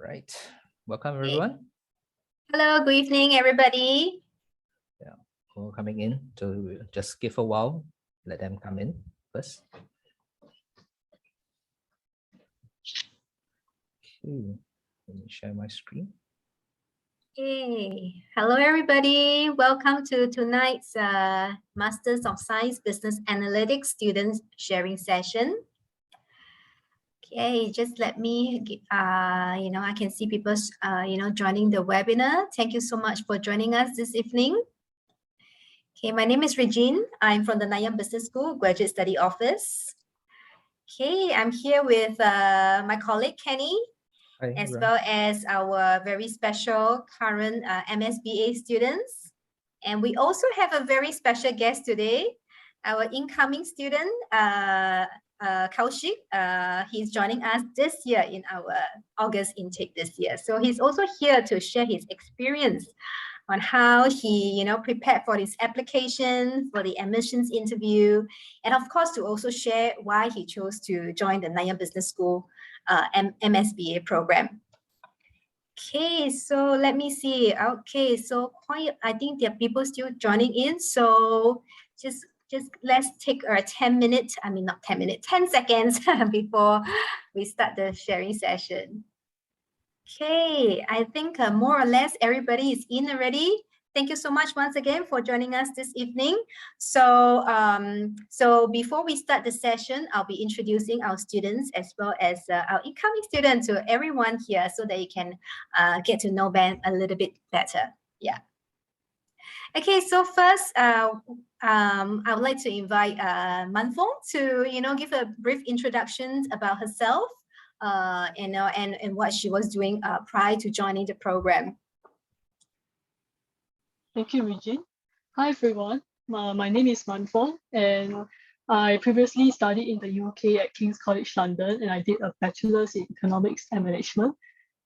right. Welcome, everyone. Hello, good evening, everybody. Yeah, who are coming in. So we'll just give a while, let them come in first. Okay, let me share my screen. Hey, hello, everybody. Welcome to tonight's Masters of Science Business Analytics students sharing session. Okay, just let me, I can see people, joining the webinar. Thank you so much for joining us this evening. Okay, my name is Regine. I'm from the Nanyang Business School Graduate Study Office. Okay, I'm here with my colleague, Kenny, as well as our very special current MSBA students. And we also have a very special guest today, our incoming student, Kaushik. He's joining us this year in our August intake this year. So he's also here to share his experience on how he, prepared for his application, for the admissions interview, and of course to also share why he chose to join the Nanyang Business School MSBA program. Okay, so let me see. Okay, so I think there are people still joining in. So just let's take 10 minutes. I mean, not 10 minutes, 10 seconds before we start the sharing session. Okay, I think more or less everybody is in already. Thank you so much once again for joining us this evening. So, so before we start the session, I'll be introducing our students as well as our incoming students to everyone here so that you can get to know them a little bit better. Yeah. Okay, so first, I would like to invite Manfong to, give a brief introduction about herself. And what she was doing prior to joining the program. Thank you, Regine. Hi, everyone. My name is Manfong, and I previously studied in the UK at King's College London, and I did a bachelor's in economics and management.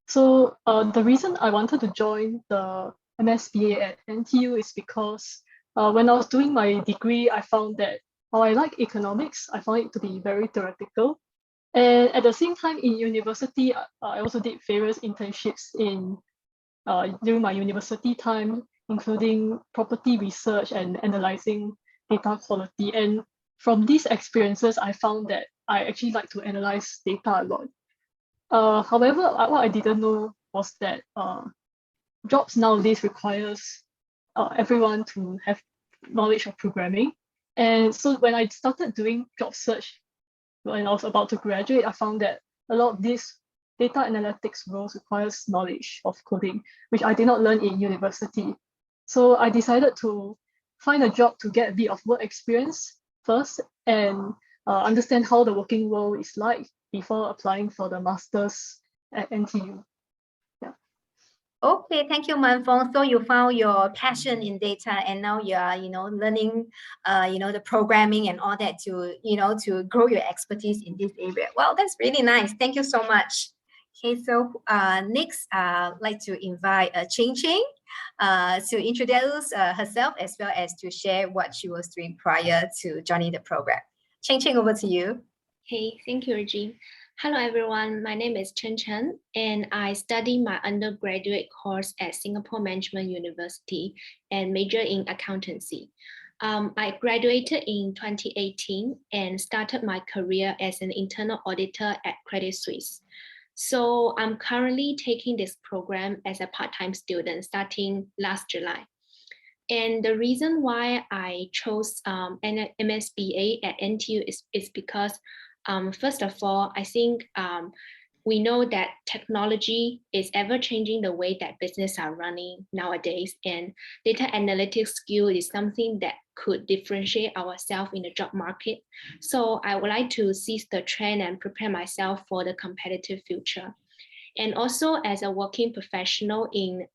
So the reason I wanted to join the MSBA at NTU is because when I was doing my degree, I found that while I like economics, I found it to be very theoretical. And at the same time, in university, I also did various internships during my university time, including property research and analyzing data quality. And from these experiences, I found that I actually like to analyze data a lot. However, what I didn't know was that jobs nowadays requires everyone to have knowledge of programming. And so when I started doing job search, when I was about to graduate, I found that a lot of these data analytics roles requires knowledge of coding, which I did not learn in university. So I decided to find a job to get a bit of work experience first and understand how the working world is like before applying for the master's at NTU. Yeah. Okay, thank you, Manfong. So you found your passion in data, and now you are, learning, the programming and all that to, to grow your expertise in this area. Well, that's really nice. Thank you so much. Okay, so next, I'd like to invite Chen to introduce herself as well as to share what she was doing prior to joining the program. Chen, over to you. Hey, thank you, Regine. Hello, everyone. My name is Chen, and I study my undergraduate course at Singapore Management University and major in accountancy. I graduated in 2018 and started my career as an internal auditor at Credit Suisse. So I'm currently taking this program as a part-time student starting last July. And the reason why I chose an MSBA at NTU is because first of all, I think we know that technology is ever changing the way that business are running nowadays, and data analytics skill is something that could differentiate ourselves in the job market. So I would like to seize the trend and prepare myself for the competitive future. And also as a working professional in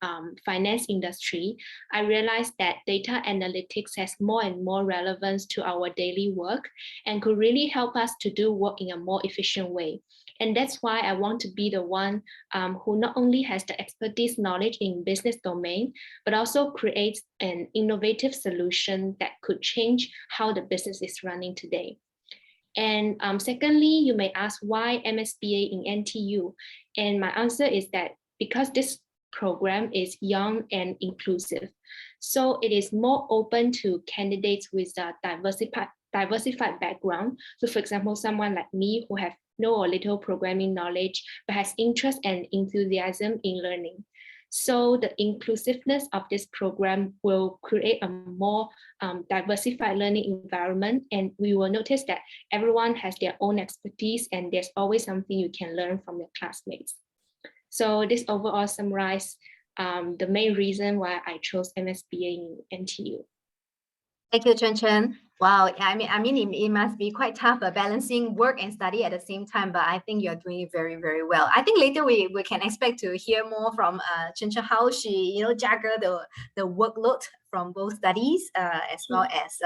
finance industry, I realized that data analytics has more and more relevance to our daily work and could really help us to do work in a more efficient way. And that's why I want to be the one who not only has the expertise knowledge in business domain, but also creates an innovative solution that could change how the business is running today. And secondly, you may ask why MSBA in NTU? And my answer is that because this program is young and inclusive, so it is more open to candidates with a diversified background. So for example, someone like me who have no or little programming knowledge, but has interest and enthusiasm in learning. So the inclusiveness of this program will create a more diversified learning environment, and we will notice that everyone has their own expertise and there's always something you can learn from your classmates. So this overall summarizes the main reason why I chose MSBA in NTU. Thank you, Chen. Wow, I mean, it must be quite tough balancing work and study at the same time, but I think you're doing it very, very well. I think later we can expect to hear more from Chen, how she, juggle the workload from both studies as well as,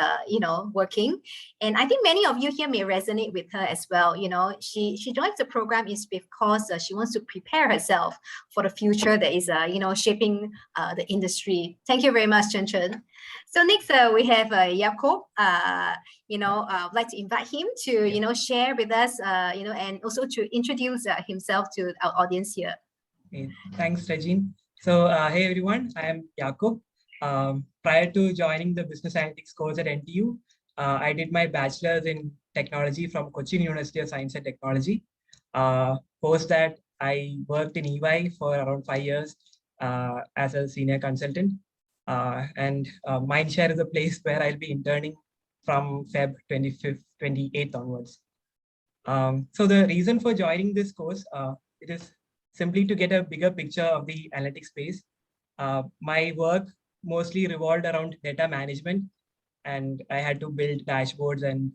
working. And I think many of you here may resonate with her as well. She joins the program is because she wants to prepare herself for the future that is, shaping the industry. Thank you very much, Chen. So next we have Jakob. I'd like to invite him to share with us, and also to introduce himself to our audience here. Okay. Thanks, Regine. So hey everyone, I am Jakob. Prior to joining the Business Analytics course at NTU, I did my bachelor's in technology from Cochin University of Science and Technology. Post that, I worked in EY for around 5 years as a senior consultant. And Mindshare is a place where I'll be interning from Feb 25th, 28th onwards. So the reason for joining this course, it is simply to get a bigger picture of the analytics space. My work mostly revolved around data management, and I had to build dashboards and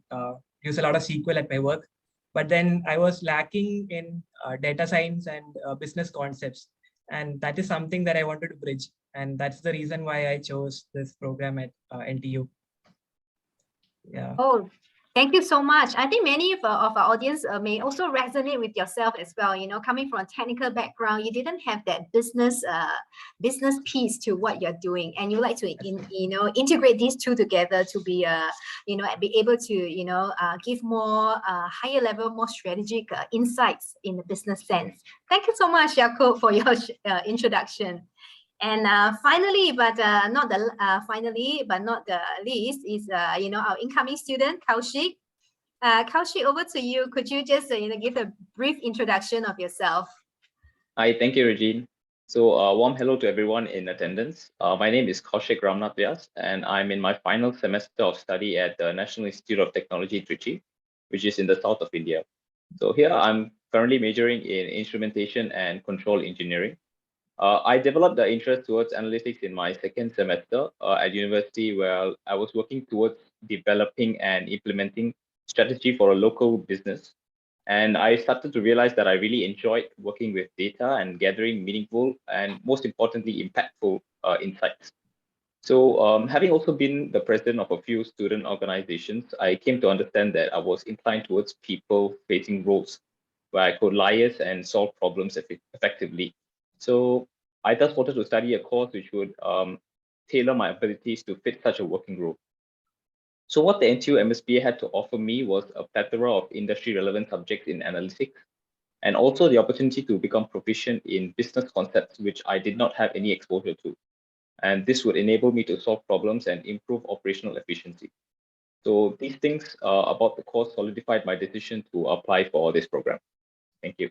use a lot of SQL at my work. But then I was lacking in data science and business concepts. And that is something that I wanted to bridge. And that's the reason why I chose this program at NTU. Yeah. Oh, thank you so much. I think many of our audience may also resonate with yourself as well. Coming from a technical background, you didn't have that business piece to what you're doing, and you like to integrate these two together to be be able to give more higher level, more strategic insights in the business sense. Thank you so much, Jakob, for your introduction. And finally, but not the least, is our incoming student, Kaushik. Kaushik, over to you. Could you just give a brief introduction of yourself? Hi, thank you, Regine. So warm hello to everyone in attendance. My name is Kaushik Ramesh, and I'm in my final semester of study at the National Institute of Technology, Trichy, which is in the south of India. So here I'm currently majoring in instrumentation and control engineering. I developed the interest towards analytics in my second semester at university, where I was working towards developing and implementing strategy for a local business. And I started to realize that I really enjoyed working with data and gathering meaningful and, most importantly, impactful insights. So having also been the president of a few student organizations, I came to understand that I was inclined towards people-facing roles where I could liaise and solve problems effectively. So I thus wanted to study a course which would tailor my abilities to fit such a working role. So what the NTU MSBA had to offer me was a plethora of industry-relevant subjects in analytics, and also the opportunity to become proficient in business concepts, which I did not have any exposure to. And this would enable me to solve problems and improve operational efficiency. So these things about the course solidified my decision to apply for this program. Thank you.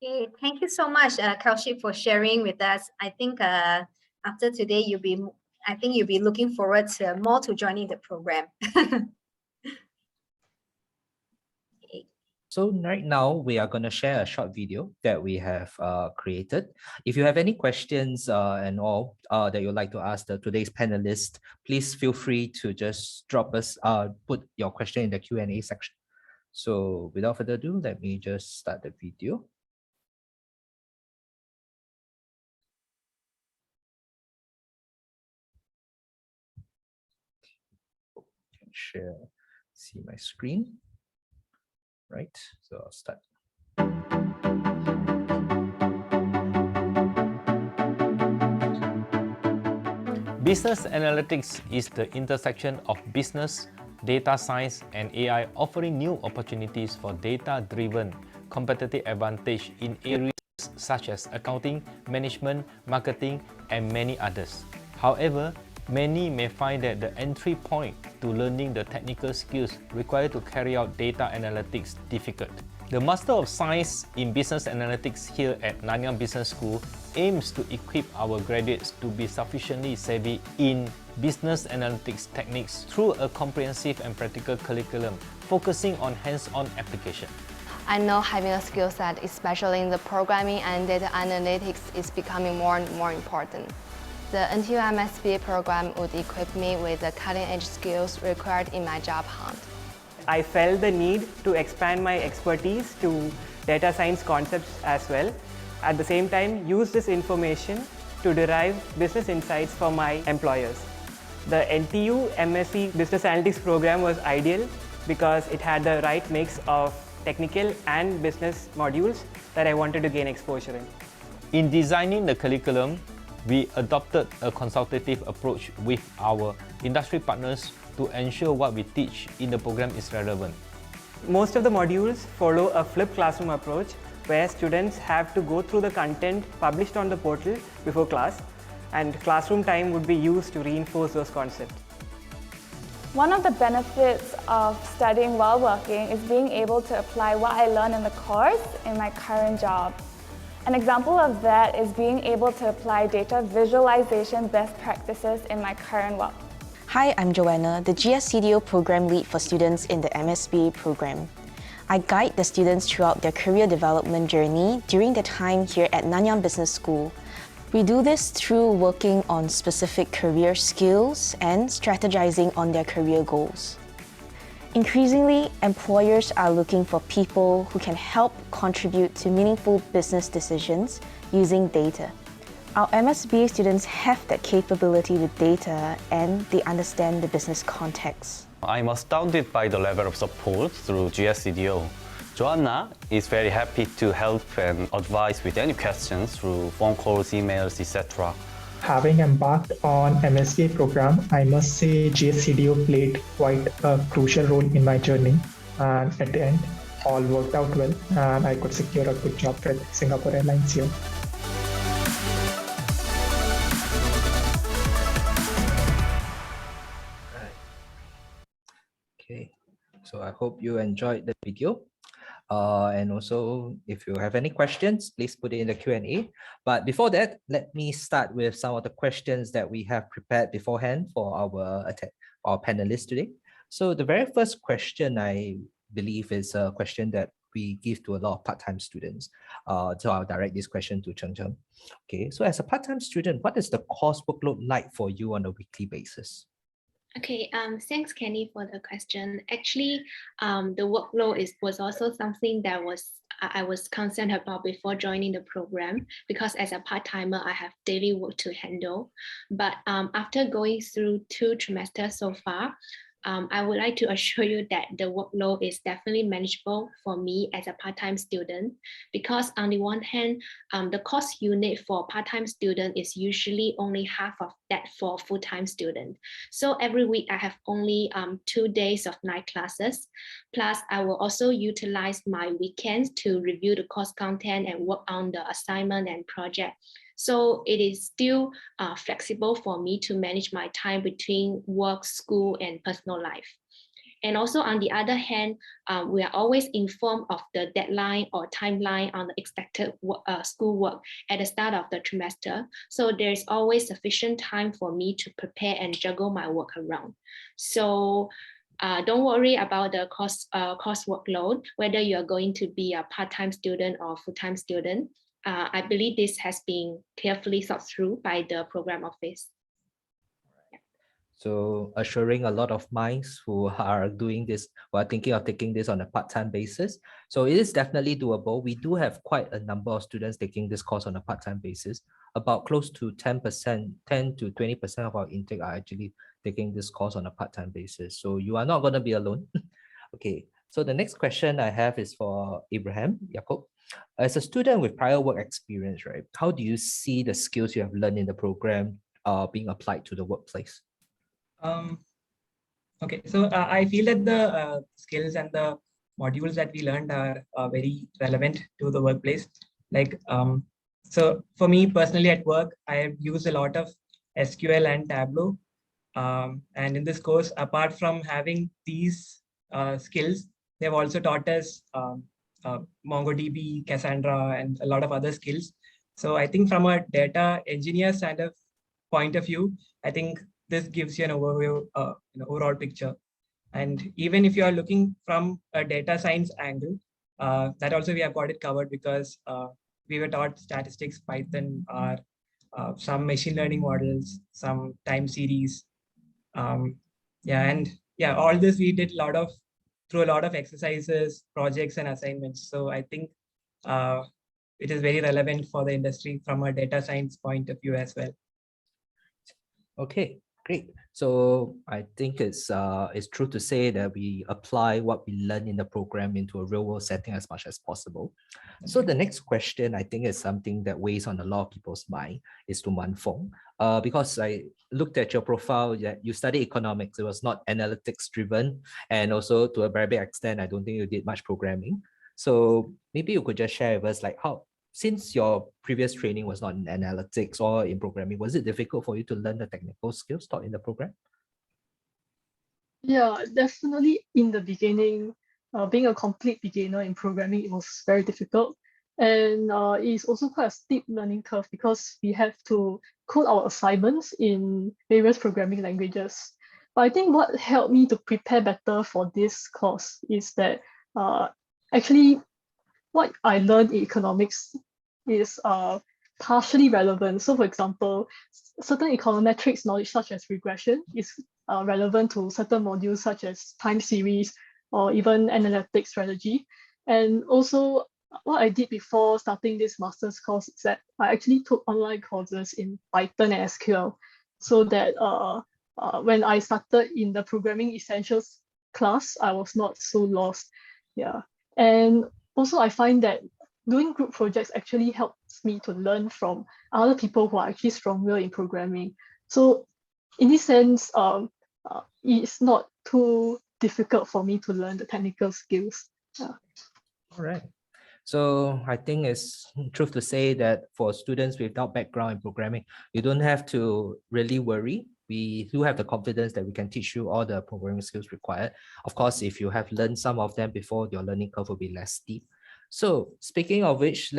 Okay, thank you so much, Kaushik, for sharing with us. I think after today, you'll be looking forward to more to joining the program. So right now we are going to share a short video that we have created. If you have any questions and all that you'd like to ask today's panelists, please feel free to just drop us, put your question in the Q&A section. So without further ado, let me just start the video. Share, see my screen. Right, so I'll start. Business analytics is the intersection of business, data science, and AI, offering new opportunities for data-driven competitive advantage in areas such as accounting, management, marketing, and many others. However, many may find that the entry point to learning the technical skills required to carry out data analytics difficult. The Master of Science in Business Analytics here at Nanyang Business School aims to equip our graduates to be sufficiently savvy in business analytics techniques through a comprehensive and practical curriculum focusing on hands-on application. I know having a skill set, especially in the programming and data analytics, is becoming more and more important. The NTU MSc program would equip me with the cutting-edge skills required in my job hunt. I felt the need to expand my expertise to data science concepts as well. At the same time, use this information to derive business insights for my employers. The NTU MSc Business Analytics program was ideal because it had the right mix of technical and business modules that I wanted to gain exposure in. In designing the curriculum, we adopted a consultative approach with our industry partners to ensure what we teach in the program is relevant. Most of the modules follow a flipped classroom approach where students have to go through the content published on the portal before class, and classroom time would be used to reinforce those concepts. One of the benefits of studying while working is being able to apply what I learned in the course in my current job. An example of that is being able to apply data visualization best practices in my current work. Hi, I'm Joanna, the GSCDO program lead for students in the MSb program. I guide the students throughout their career development journey during their time here at Nanyang Business School. We do this through working on specific career skills and strategizing on their career goals. Increasingly, employers are looking for people who can help contribute to meaningful business decisions using data. Our MSb students have that capability with data and they understand the business context. I'm astounded by the level of support through GSCDO. Joanna is very happy to help and advise with any questions through phone calls, emails, etc. Having embarked on MSc program, I must say GSCDO played quite a crucial role in my journey, and at the end, all worked out well and I could secure a good job with Singapore Airlines here. Okay, so I hope you enjoyed the video. And also, if you have any questions, please put it in the Q&A. But before that, let me start with some of the questions that we have prepared beforehand for our panelists today. So the very first question, I believe, is a question that we give to a lot of part-time students. So I'll direct this question to Chen. Okay, so as a part-time student, what is the course workload like for you on a weekly basis? Okay, thanks, Kenny, for the question. Actually, the workload was also something that I was concerned about before joining the program, because as a part-timer, I have daily work to handle. But after going through 2 trimesters so far, I would like to assure you that the workload is definitely manageable for me as a part-time student, because on the one hand, the course unit for part-time student is usually only half of that for full-time student. So every week I have only 2 days of night classes. Plus, I will also utilize my weekends to review the course content and work on the assignment and project. So it is still flexible for me to manage my time between work, school, and personal life. And also on the other hand, we are always informed of the deadline or timeline on the expected school work at the start of the trimester. So there's always sufficient time for me to prepare and juggle my work around. So don't worry about the course workload, whether you're going to be a part-time student or full-time student. I believe this has been carefully thought through by the program office. So assuring a lot of minds who are doing this, who are thinking of taking this on a part-time basis. So it is definitely doable. We do have quite a number of students taking this course on a part-time basis. About close to 10%, 10 to 20% of our intake are actually taking this course on a part-time basis. So you are not going to be alone. Okay, so the next question I have is for Abraham Jacob. As a student with prior work experience, right, how do you see the skills you have learned in the program being applied to the workplace? Okay, so I feel that the skills and the modules that we learned are very relevant to the workplace. Like, so for me personally at work, I have used a lot of SQL and Tableau. And in this course, apart from having these skills, they've also taught us MongoDB, Cassandra, and a lot of other skills. So I think from a data engineer point of view, I think this gives you an overview, overall picture. And even if you are looking from a data science angle, that also we have got it covered because we were taught statistics, Python, or some machine learning models, some time series. Yeah, all this we did through a lot of exercises, projects, and assignments. So I think it is very relevant for the industry from a data science point of view as well. Okay, great. So I think it's true to say that we apply what we learn in the program into a real world setting as much as possible. So the next question I think is something that weighs on a lot of people's mind is to Manfong. Because I looked at your profile, you studied economics. It was not analytics driven, and also to a very big extent, I don't think you did much programming. So maybe you could just share with us like how, since your previous training was not in analytics or in programming, was it difficult for you to learn the technical skills taught in the program? Yeah, definitely in the beginning, being a complete beginner in programming, it was very difficult. And it's also quite a steep learning curve because we have to code our assignments in various programming languages. But I think what helped me to prepare better for this course is that actually what I learned in economics is partially relevant. So for example, certain econometrics knowledge such as regression is relevant to certain modules such as time series or even analytic strategy. And also what I did before starting this master's course is that I actually took online courses in Python and SQL so that when I started in the programming essentials class, I was not so lost. Yeah. And also, I find that doing group projects actually helps me to learn from other people who are actually stronger in programming. So in this sense, it's not too difficult for me to learn the technical skills. Yeah. All right. So I think it's truth to say that for students without background in programming, you don't have to really worry. We do have the confidence that we can teach you all the programming skills required. Of course, if you have learned some of them before, your learning curve will be less steep. So speaking of which,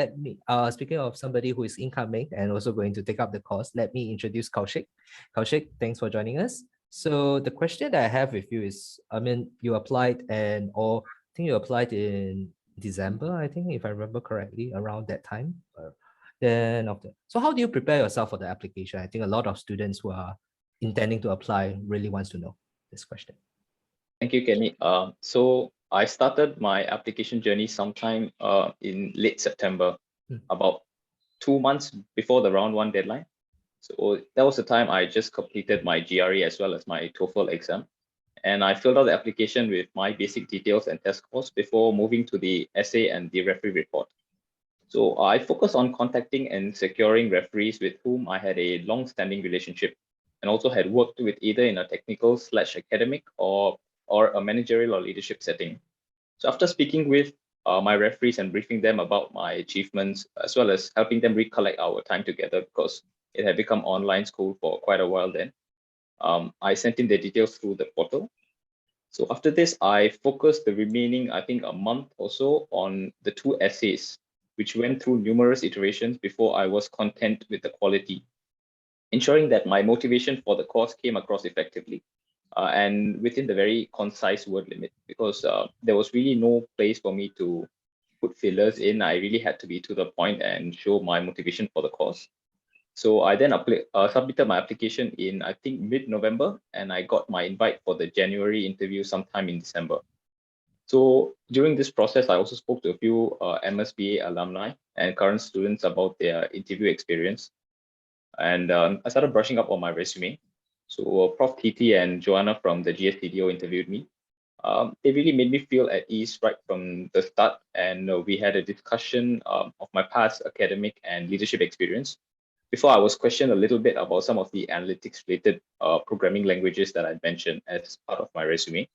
speaking of somebody who is incoming and also going to take up the course, let me introduce Kaushik. Kaushik, thanks for joining us. So the question that I have with you is, I mean, you applied I think you applied in December, I think, if I remember correctly, around that time. So how do you prepare yourself for the application? I think a lot of students who are intending to apply really wants to know this question. Thank you, Kenny. So I started my application journey sometime in late September, about 2 months before the round 1 deadline. So that was the time I just completed my GRE as well as my TOEFL exam. And I filled out the application with my basic details and test scores before moving to the essay and the referee report. So I focused on contacting and securing referees with whom I had a long-standing relationship and also had worked with either in a technical/academic or a managerial or leadership setting. So after speaking with my referees and briefing them about my achievements, as well as helping them recollect our time together because it had become online school for quite a while then, I sent in the details through the portal. So after this, I focused the remaining, I think, a month or so on the 2 essays, which went through numerous iterations before I was content with the quality, ensuring that my motivation for the course came across effectively and within the very concise word limit, because there was really no place for me to put fillers in. I really had to be to the point and show my motivation for the course. So I then submitted my application in, I think, mid-November, and I got my invite for the January interview sometime in December. So during this process, I also spoke to a few MSBA alumni and current students about their interview experience. And I started brushing up on my resume. So Prof. TT and Joanna from the GSCDO interviewed me. They really made me feel at ease right from the start. And we had a discussion of my past academic and leadership experience. before I was questioned a little bit about some of the analytics-related programming languages that I mentioned as part of my resume.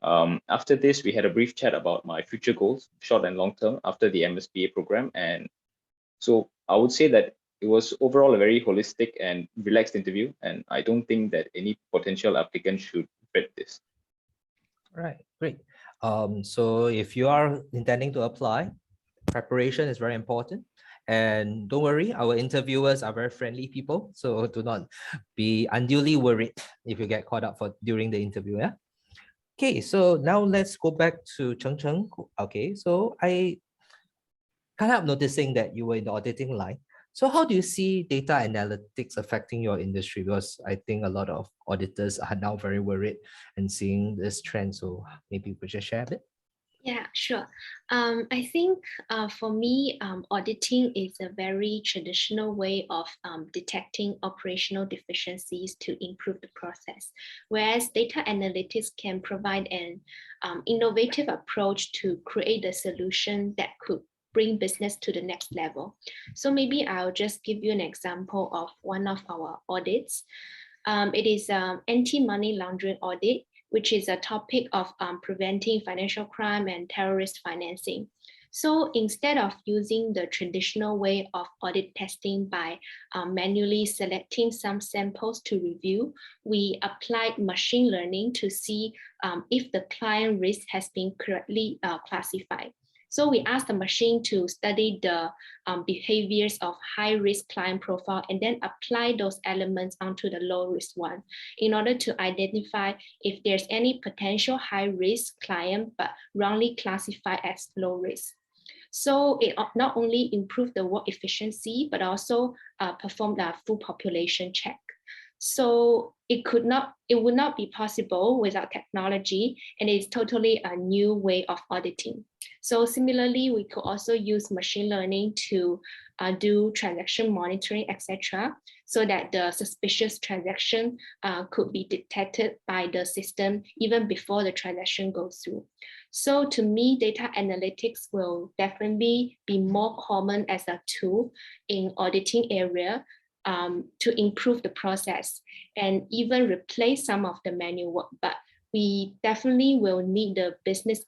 After this, we had a brief chat about my future goals, short and long term, after the MSBA program. And so I would say that it was overall a very holistic and relaxed interview. And I don't think that any potential applicant should regret this. All right, great. So if you are intending to apply, preparation is very important. And don't worry, our interviewers are very friendly people. So do not be unduly worried if you get caught up during the interview. Yeah. Okay, so now let's go back to Chen. Okay, so I kind of noticing that you were in the auditing line. So how do you see data analytics affecting your industry? Because I think a lot of auditors are now very worried and seeing this trend. So maybe you could just share a bit. Yeah, sure. I think for me, auditing is a very traditional way of detecting operational deficiencies to improve the process, whereas data analytics can provide an innovative approach to create a solution that could bring business to the next level. So maybe I'll just give you an example of one of our audits. It is anti-money laundering audit, which is a topic of preventing financial crime and terrorist financing. So instead of using the traditional way of audit testing by manually selecting some samples to review, we applied machine learning to see if the client risk has been correctly classified. So we asked the machine to study the behaviors of high-risk client profile and then apply those elements onto the low-risk one in order to identify if there's any potential high-risk client but wrongly classified as low-risk. So it not only improved the work efficiency, but also performed a full population check. So it would not be possible without technology, and it's totally a new way of auditing. So similarly, we could also use machine learning to do transaction monitoring, etc., so that the suspicious transaction could be detected by the system even before the transaction goes through. So to me, data analytics will definitely be more common as a tool in auditing area to improve the process and even replace some of the manual work. But we definitely will need the business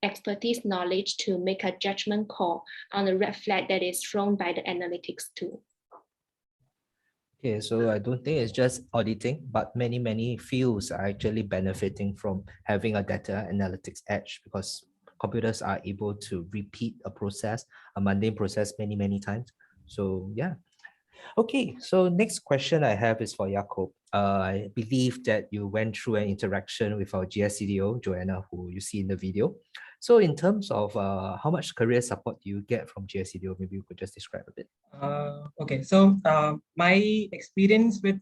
expertise knowledge to make a judgment call on the red flag that is thrown by the analytics tool. Okay, so I don't think it's just auditing, but many fields are actually benefiting from having a data analytics edge because computers are able to repeat a process, a mundane process many times. So yeah. Okay, so next question I have is for Jakob. I believe that you went through an interaction with our GSCDO, Joanna, who you see in the video. So in terms of how much career support do you get from GSCDO, maybe you could just describe a bit. Okay, so my experience with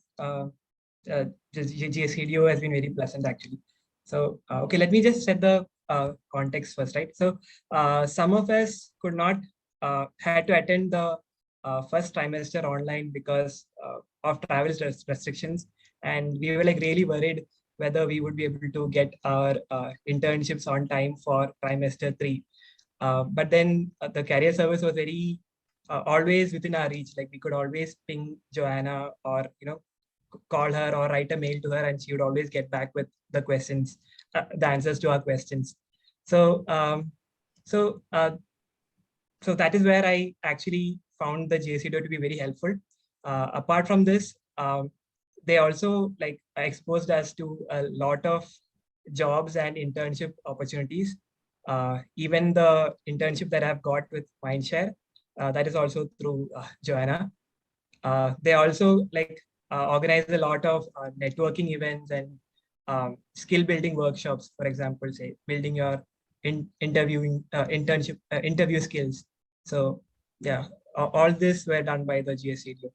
GSCDO has been very pleasant actually. So, okay, let me just set the context first, right? So some of us could not, had to attend the first trimester online because of travel restrictions. And we were like really worried whether we would be able to get our internships on time for trimester 3. But then the career service was very always within our reach. Like we could always ping Joanna or, call her or write a mail to her and she would always get back with the questions, the answers to our questions. So, so that is where I actually found the GSCDO to be very helpful. Apart from this, they also like exposed us to a lot of jobs and internship opportunities. Even the internship that I've got with Mindshare, that is also through Joanna. They also like organize a lot of networking events and skill building workshops. For example, say building your interview skills. So yeah, all this were done by the GSCDO.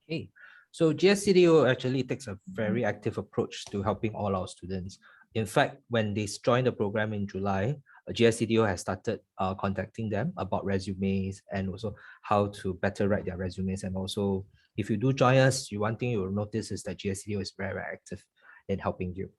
Okay, so GSCDO actually takes a very active approach to helping all our students. In fact, when they joined the program in July, GSCDO has started contacting them about resumes and also how to better write their resumes. And also, if you do join us, one thing you will notice is that GSCDO is very active in helping you.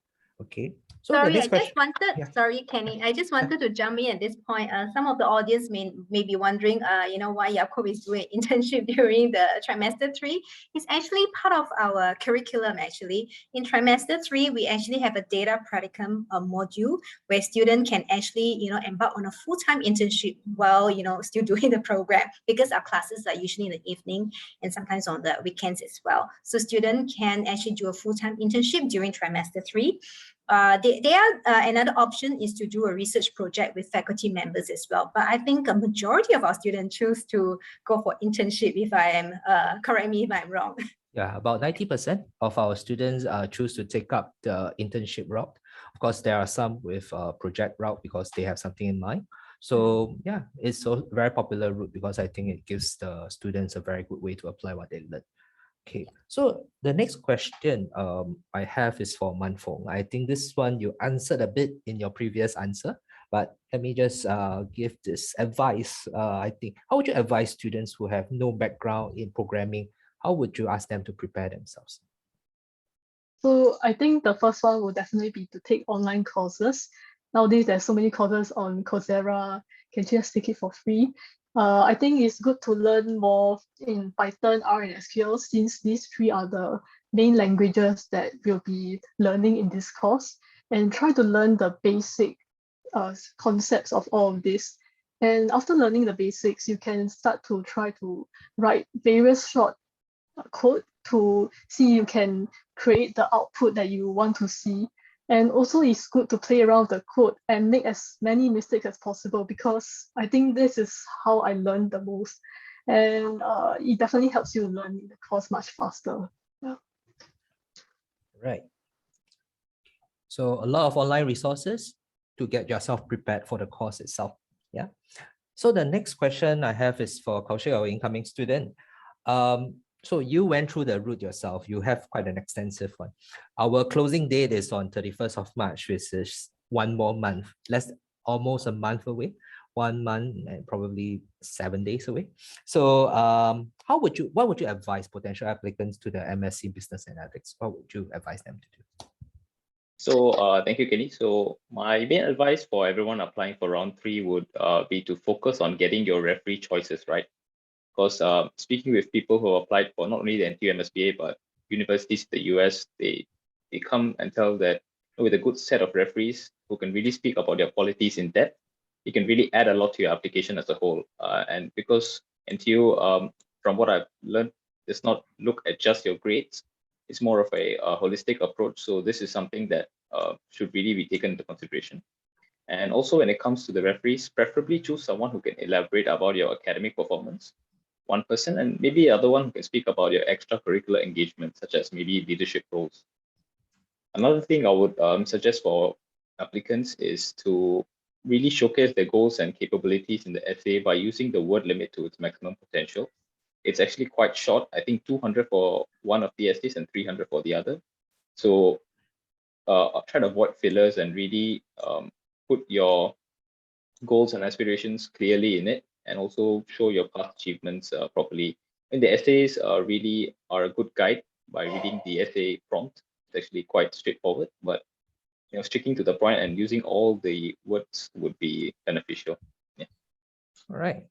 Okay. So the Sorry, next I question. just wanted, Yeah. sorry, Kenny, I just wanted to jump in at this point. Some of the audience may be wondering, why Jakob is doing internship during the trimester 3. It's actually part of our curriculum, actually. In trimester 3, we actually have a data practicum module where students can actually, embark on a full-time internship while, still doing the program, because our classes are usually in the evening and sometimes on the weekends as well. So students can actually do a full-time internship during trimester 3. Another option is to do a research project with faculty members as well. But I think a majority of our students choose to go for internship, if I am, correct me if I'm wrong. Yeah, about 90% of our students choose to take up the internship route. Of course, there are some with project route because they have something in mind. So yeah, it's a very popular route because I think it gives the students a very good way to apply what they learn. Okay, so the next question I have is for Manfong. I think this one you answered a bit in your previous answer, but let me just give this advice. I think, how would you advise students who have no background in programming? How would you ask them to prepare themselves? So I think the first one will definitely be to take online courses. Nowadays, there's so many courses on Coursera, you can just take it for free. I think it's good to learn more in Python, R, and SQL, since these 3 are the main languages that we'll be learning in this course, and try to learn the basic concepts of all of this. And after learning the basics, you can start to try to write various short code to see you can create the output that you want to see. And also it's good to play around with the code and make as many mistakes as possible, because I think this is how I learned the most. And it definitely helps you learn the course much faster. Yeah. Right. So a lot of online resources to get yourself prepared for the course itself. Yeah. So the next question I have is for Kaushik, our incoming student. So you went through the route yourself. You have quite an extensive one. Our closing date is on 31st of March, which is 1 more month, almost a month away, 1 month and probably 7 days away. So what would you advise potential applicants to the MSc Business Analytics? What would you advise them to do? So thank you, Kenny. So my main advice for everyone applying for round 3 would be to focus on getting your referee choices right. Because speaking with people who applied for not only the NTU MSBA, but universities in the US, they come and tell that with a good set of referees who can really speak about their qualities in depth, you can really add a lot to your application as a whole. And because NTU, from what I've learned, does not look at just your grades, it's more of a holistic approach. So this is something that should really be taken into consideration. And also when it comes to the referees, preferably choose someone who can elaborate about your academic performance, one person, and maybe the other one who can speak about your extracurricular engagement, such as maybe leadership roles. Another thing I would suggest for applicants is to really showcase their goals and capabilities in the essay by using the word limit to its maximum potential. It's actually quite short. I think 200 for one of the essays and 300 for the other. So I'll try to avoid fillers and really put your goals and aspirations clearly in it, and also show your past achievements properly. And the essays really are a good guide by reading the essay prompt. It's actually quite straightforward, but sticking to the point and using all the words would be beneficial. Yeah. All right.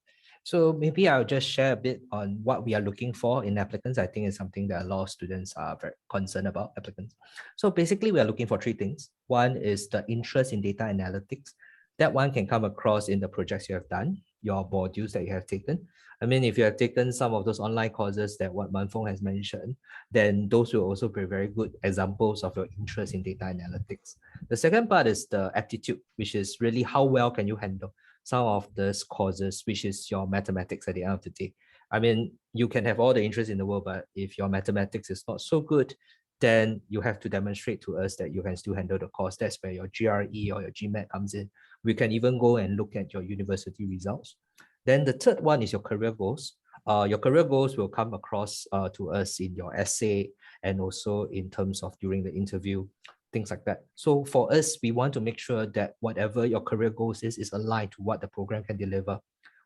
So maybe I'll just share a bit on what we are looking for in applicants. I think it's something that a lot of students are very concerned about, applicants. So basically, we are looking for 3 things. One is the interest in data analytics. That one can come across in the projects you have done, your modules that you have taken. I mean, if you have taken some of those online courses that what Manfong has mentioned, then those will also be very good examples of your interest in data analytics. The second part is the aptitude, which is really how well can you handle some of those courses, which is your mathematics at the end of the day. I mean, you can have all the interest in the world, but if your mathematics is not so good, then you have to demonstrate to us that you can still handle the course. That's where your GRE or your GMAT comes in. We can even go and look at your university results. Then the third one is your career goals. Your career goals will come across to us in your essay and also in terms of during the interview, things like that. So for us, we want to make sure that whatever your career goals is aligned to what the program can deliver.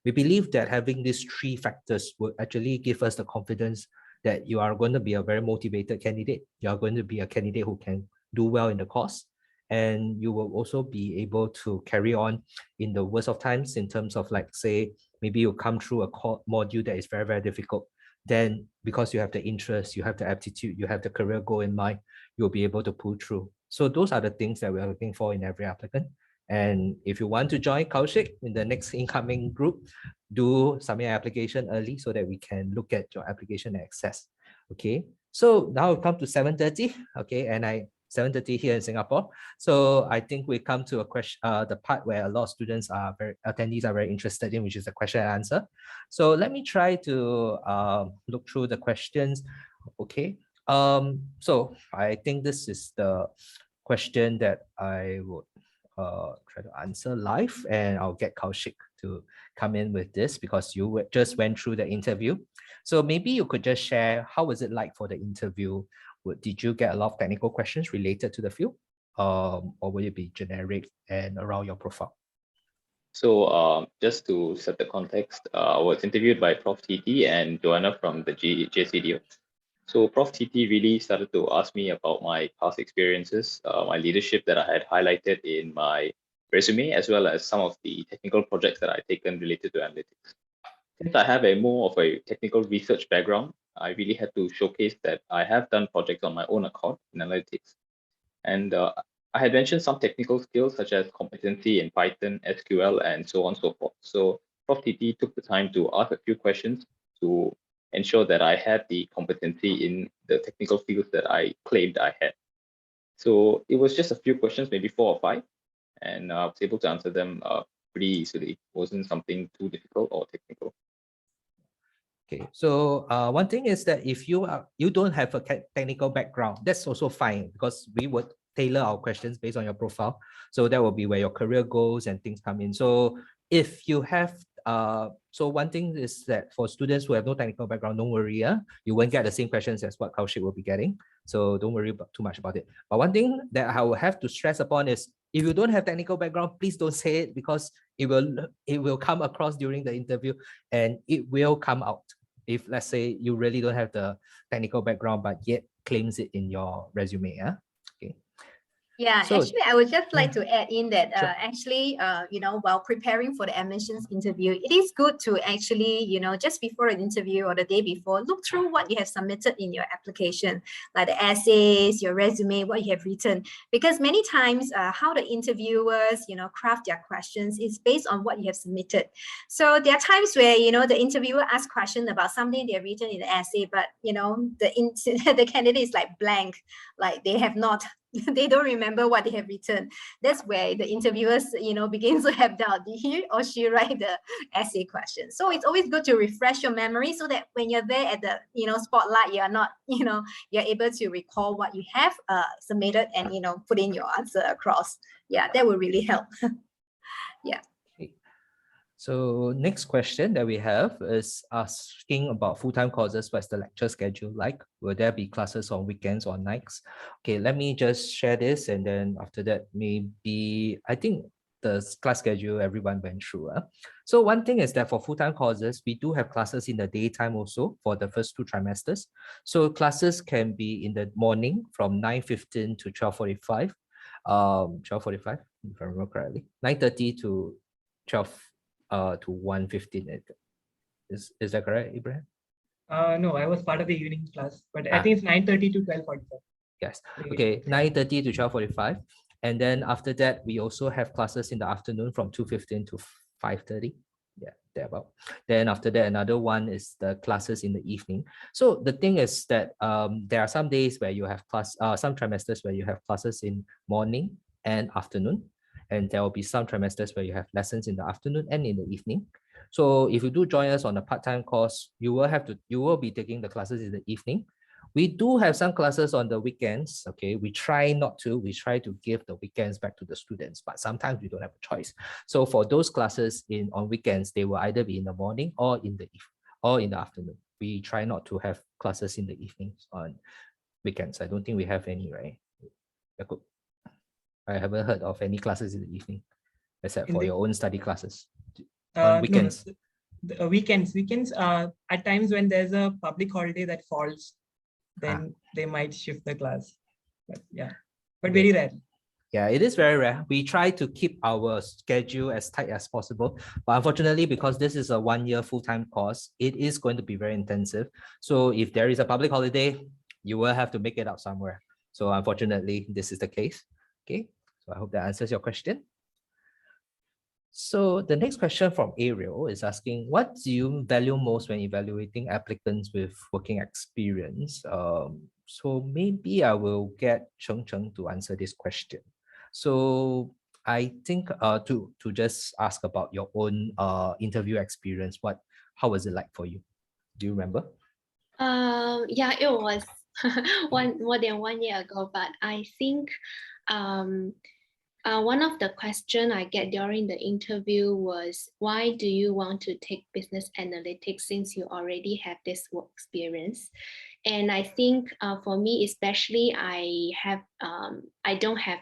We believe that having these 3 factors will actually give us the confidence that you are going to be a very motivated candidate. You are going to be a candidate who can do well in the course. and you will also be able to carry on in the worst of times in terms of, like, say, maybe you come through a module that is very, very difficult. Then because you have the interest, you have the aptitude, you have the career goal in mind, you'll be able to pull through. So those are the things that we are looking for in every applicant. And if you want to join Kaushik in the next incoming group, do submit your application early so that we can look at your application and access. Okay, so now we come to 7:30. Okay, and 7:30 here in Singapore. So I think we come to a question, the part where a lot of students are attendees are very interested in, which is the question and answer. So let me try to look through the questions. Okay, so I think this is the question that I would try to answer live, and I'll get Kaushik to come in with this because you just went through the interview. So maybe you could just share, how was it like for the interview? Did you get a lot of technical questions related to the field, or will it be generic and around your profile? So just to set the context, I was interviewed by Prof. TT and Joanna from the JCDO. So Prof. TT really started to ask me about my past experiences, my leadership that I had highlighted in my resume, as well as some of the technical projects that I've taken related to analytics. Since I have more of a technical research background, I really had to showcase that I have done projects on my own account in analytics. And I had mentioned some technical skills such as competency in Python, SQL, and so on and so forth. So Prof. TT took the time to ask a few questions to ensure that I had the competency in the technical fields that I claimed I had. So it was just a few questions, maybe 4 or 5, and I was able to answer them pretty easily. It wasn't something too difficult or technical. Okay, so one thing is that if you don't have a technical background, that's also fine, because we would tailor our questions based on your profile. So that will be where your career goals and things come in. So if you have, so one thing is that for students who have no technical background, don't worry, you won't get the same questions as what Kaushik will be getting. So don't worry too much about it. But one thing that I will have to stress upon is, if you don't have technical background, please don't say it, because it will come across during the interview and it will come out. If, let's say, you really don't have the technical background, but yet claims it in your resume. Okay. Yeah, So, actually, I would just like to add in that sure. actually, while preparing for the admissions interview, it is good to actually, just before an interview or the day before, look through what you have submitted in your application, like the essays, your resume, what you have written. Because many times, how the interviewers, craft their questions is based on what you have submitted. So there are times where, the interviewer asks questions about something they have written in the essay, but, the candidate is like blank, like they have not. They don't remember what they have written. That's where the interviewers, begins to have doubt. Did he or she write the essay question? So it's always good to refresh your memory so that when you're there at the, spotlight, you are not, you're able to recall what you have submitted and, put in your answer across. Yeah, that will really help. Yeah. So next question that we have is asking about full-time courses. What's the lecture schedule like? Will there be classes on weekends or nights? Okay, let me just share this, and then after that, maybe, I think the class schedule everyone went through. So one thing is that for full-time courses, we do have classes in the daytime also for the first 2 trimesters. So classes can be in the morning from 9:15 to 12:45. 12:45, if I remember correctly. 9:30 to 12 to 1:15. Is that correct, Ibrahim? No, I was part of the evening class, but I think it's 9:30 to 12:45. Yes. Okay, 9:30 to 12:45. And then after that, we also have classes in the afternoon from 2:15 to 5:30. Yeah, thereabout. Then after that, another one is the classes in the evening. So the thing is that there are some days where you have some trimesters where you have classes in morning and afternoon. And there will be some trimesters where you have lessons in the afternoon and in the evening. So if you do join us on a part-time course, you will be taking the classes in the evening. We do have some classes on the weekends. Okay, we try to give the weekends back to the students, but sometimes we don't have a choice. So for those classes on weekends, they will either be in the morning or in the afternoon. We try not to have classes in the evenings on weekends. I don't think we have any, right? I haven't heard of any classes in the evening, except for your own study classes on weekends. No, weekends. At times when there's a public holiday that falls, then they might shift the class. But yeah, but very rarely. Yeah, it is very rare. We try to keep our schedule as tight as possible, but unfortunately, because this is a 1-year full-time course, it is going to be very intensive. So if there is a public holiday, you will have to make it up somewhere. So unfortunately, this is the case. Okay, so I hope that answers your question. So the next question from Ariel is asking, what do you value most when evaluating applicants with working experience? So maybe I will get Chen to answer this question. So I think to just ask about your own interview experience, how was it like for you? Do you remember? Yeah, it was more than 1 year ago, but I think one of the questions I get during the interview was, why do you want to take business analytics since you already have this work experience? And I think for me, especially, I don't have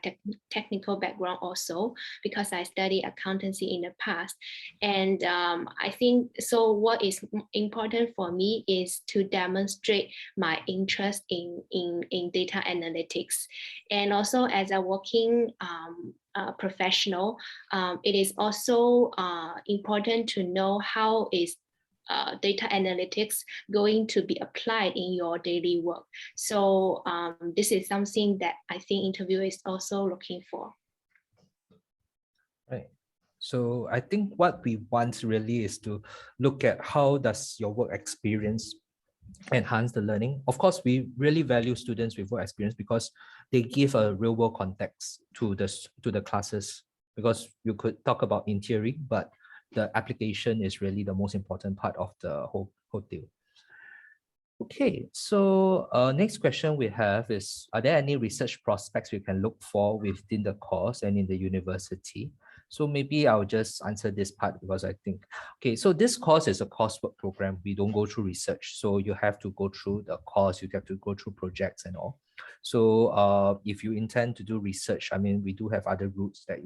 technical background also, because I studied accountancy in the past. And I think, so what is important for me is to demonstrate my interest in data analytics. And also as a working professional, it is also important to know how is data analytics going to be applied in your daily work. So this is something that I think interviewers also looking for. Right. So I think what we want really is to look at how does your work experience enhance the learning. Of course, we really value students with work experience because they give a real world context to the classes, because you could talk about in theory, but the application is really the most important part of the whole deal. Okay, so next question we have is, are there any research prospects we can look for within the course and in the university? So maybe I'll just answer this part because I think, okay, so this course is a coursework program. We don't go through research. So you have to go through the course, you have to go through projects and all. So if you intend to do research, I mean, we do have other routes that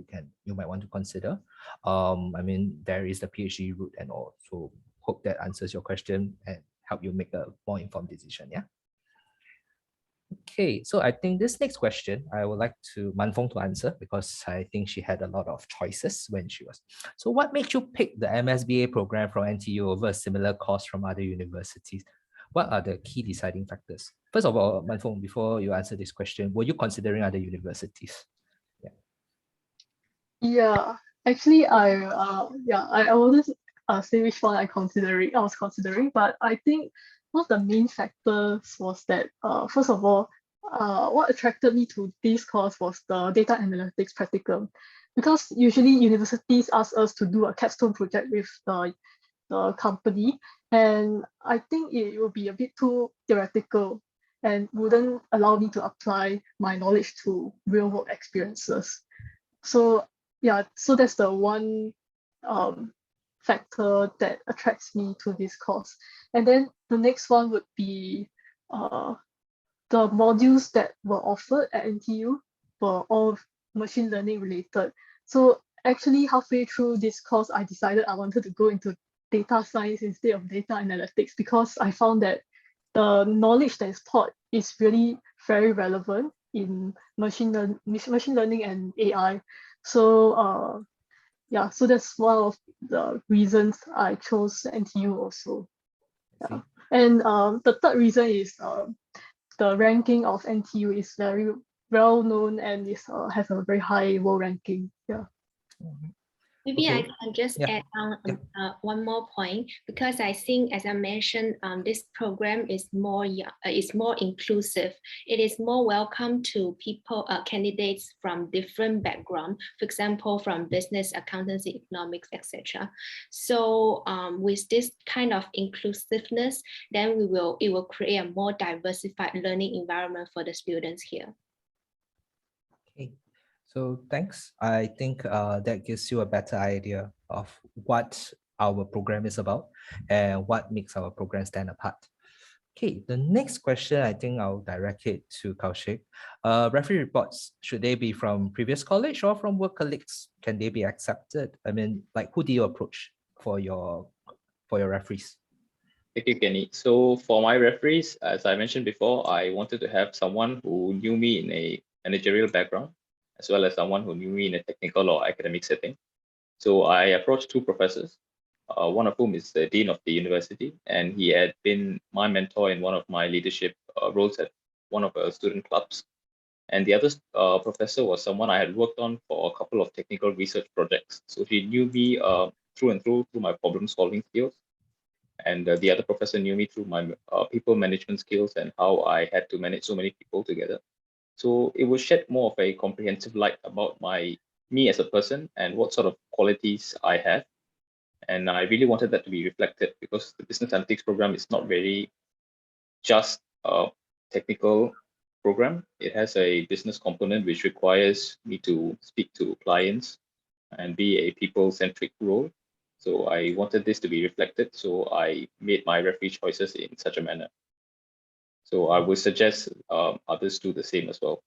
you might want to consider. I mean, there is the PhD route and all. So hope that answers your question and help you make a more informed decision. Yeah. Okay, so I think this next question I would like to Manfong to answer, because I think she had a lot of choices when she was. So what made you pick the MSBA program from NTU over a similar course from other universities? What are the key deciding factors? First of all, Manfong, before you answer this question, were you considering other universities? Yeah, actually, I wouldn't say which one I was considering, but I think one of the main factors was that first of all, what attracted me to this course was the data analytics practicum, because usually universities ask us to do a capstone project with the company, and I think it will be a bit too theoretical and wouldn't allow me to apply my knowledge to real world experiences. So yeah, so that's the one factor that attracts me to this course. And then the next one would be the modules that were offered at NTU were all machine learning related. So actually halfway through this course, I decided I wanted to go into data science instead of data analytics, because I found that the knowledge that is taught is really very relevant in machine learning and AI. So yeah, so that's one of the reasons I chose NTU also. Yeah. And the third reason is the ranking of NTU is very well known and is has a very high world ranking. Yeah. Maybe I can just add on one more point, because I think, as I mentioned, this program is more inclusive. It is more welcome to people, candidates from different backgrounds, for example, from business, accountancy, economics, etc. So with this kind of inclusiveness, then it will create a more diversified learning environment for the students here. So thanks. I think that gives you a better idea of what our program is about and what makes our program stand apart. Okay, the next question, I think I'll direct it to Kaushik. Referee reports, should they be from previous college or from work colleagues? Can they be accepted? I mean, like, who do you approach for your referees? Thank you, Kenny. So for my referees, as I mentioned before, I wanted to have someone who knew me in a managerial background, as well as someone who knew me in a technical or academic setting. So I approached two professors, one of whom is the dean of the university, and he had been my mentor in one of my leadership roles at one of the student clubs. And the other professor was someone I had worked on for a couple of technical research projects. So he knew me through and through my problem solving skills. And the other professor knew me through my people management skills and how I had to manage so many people together. So it would shed more of a comprehensive light about me as a person and what sort of qualities I have. And I really wanted that to be reflected because the business analytics program is not very just a technical program. It has a business component which requires me to speak to clients and be a people-centric role. So I wanted this to be reflected, so I made my referee choices in such a manner. So I would suggest others do the same as well.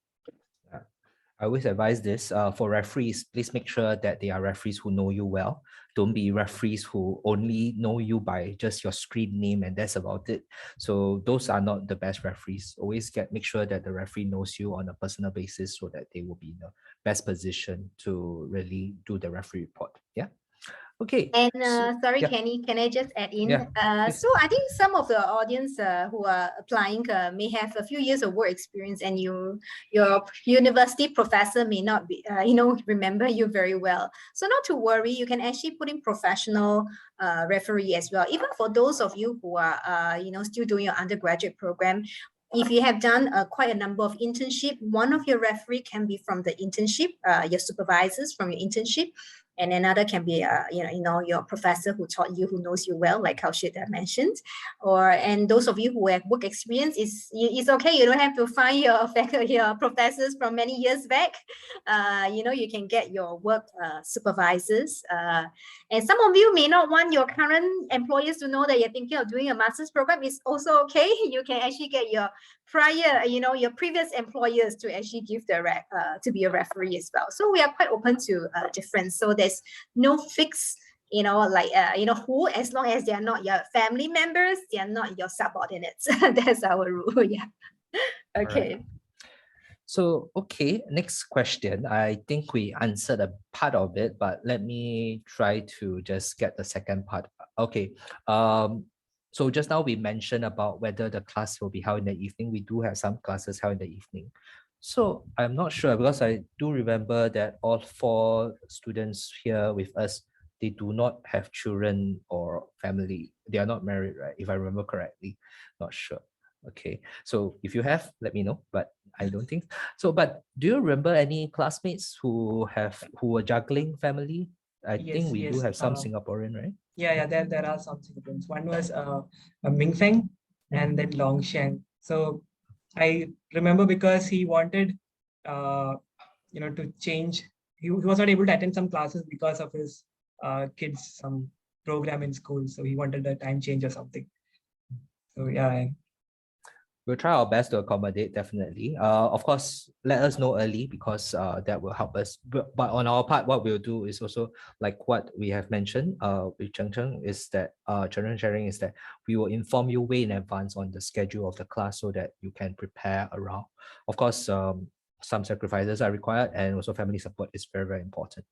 I always advise this for referees, please make sure that they are referees who know you well. Don't be referees who only know you by just your screen name and that's about it. So those are not the best referees. Always make sure that the referee knows you on a personal basis so that they will be in the best position to really do the referee report. Yeah. Okay. And sorry, yeah. Kenny, can I just add in? Yeah, so I think some of the audience who are applying may have a few years of work experience, and your university professor may not be, remember you very well. So not to worry, you can actually put in professional referee as well. Even for those of you who are, still doing your undergraduate program, if you have done quite a number of internship, one of your referee can be from the internship, your supervisors from your internship. And another can be, your professor who taught you, who knows you well, like Kaushik mentioned. And those of you who have work experience, it's okay. You don't have to find your professors from many years back. You can get your work supervisors. And some of you may not want your current employers to know that you're thinking of doing a master's program. It's also okay. You can actually get your prior, your previous employers to actually give the to be a referee as well. So we are quite open to difference. So there's no fix, who, as long as they're not your family members, they're not your subordinates. That's our rule. Yeah. Okay. Right. So, okay, next question. I think we answered a part of it, but let me try to just get the second part. Okay. So just now we mentioned about whether the class will be held in the evening. We do have some classes held in the evening. So I'm not sure because I do remember that all 4 students here with us, they do not have children or family. They are not married, right? If I remember correctly, not sure. Okay, so if you have, let me know, but I don't think so. But do you remember any classmates who were juggling family? I think we do have some Singaporean, right? Yeah, there are some Singaporeans. One was Ming Feng and then Long Shen. So I remember because he wanted, to change. He was not able to attend some classes because of his kids' some program in school. So he wanted a time change or something. So yeah. We'll try our best to accommodate, definitely. Of course, let us know early because that will help us. But on our part, what we'll do is also like what we have mentioned with Chen is that Chen sharing is that we will inform you way in advance on the schedule of the class so that you can prepare around. Of course, some sacrifices are required and also family support is very, very important.